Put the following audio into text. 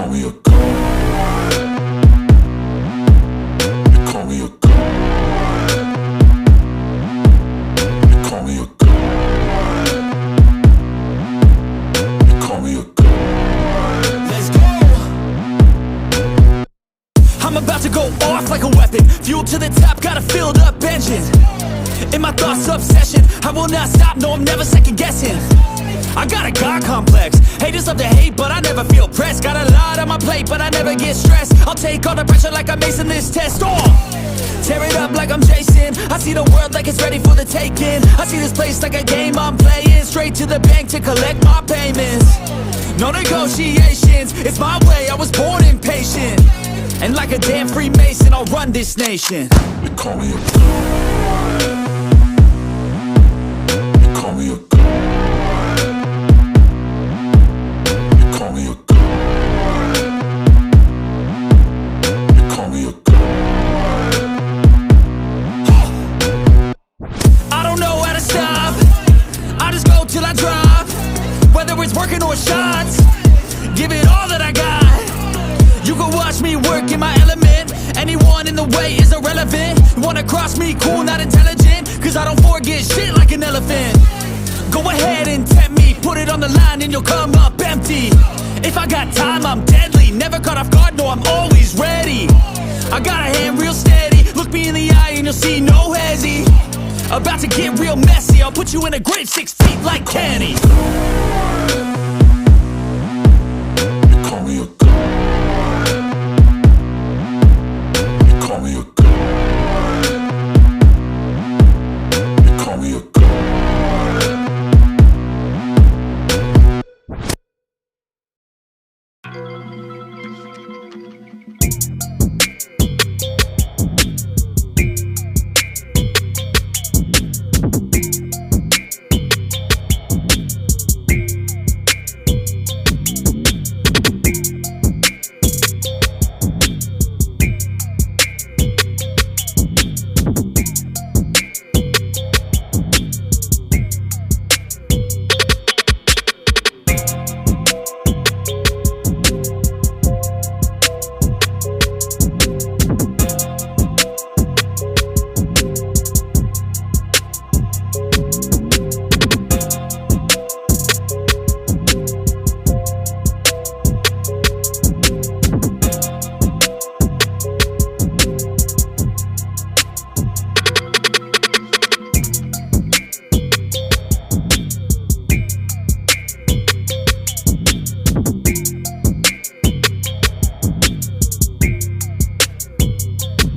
call me a god. You call me a god. You call me a god. You call me a god. Let's go. I'm about to go off like a weapon. Fuel to the top, got a filled up engine. In my thoughts, obsession, I will not stop, no, I'm never second guessing. I got a God complex. Haters love to hate, but I never feel pressed. Got a lot on my plate, but I never get stressed. I'll take all the pressure like I'm acing this test. Tear it up like I'm Jason. I see the world like it's ready for the taking. I see this place like a game I'm playing. Straight to the bank to collect my payments. No negotiations, it's my way, I was born impatient. And like a damn Freemason, I'll run this nation. You call me a god. You call me a god. You call me a god. You call me a god. I don't know how to stop, I just go till I drop. Whether it's working or shots, give it all that I got. You can watch me work in my element. Anyone in the way is irrelevant. You wanna cross me, cool, not intelligent, cause I don't forget shit like an elephant. Go ahead and tempt me, put it on the line and you'll come up empty. If I got time, I'm deadly. Never caught off guard, no, I'm always ready. I got a hand real steady. Look me in the eye and you'll see no hezzy. About to get real messy. I'll put you in a grave 6 feet like Kenny. You call me a god. You call me a god. You call me a god.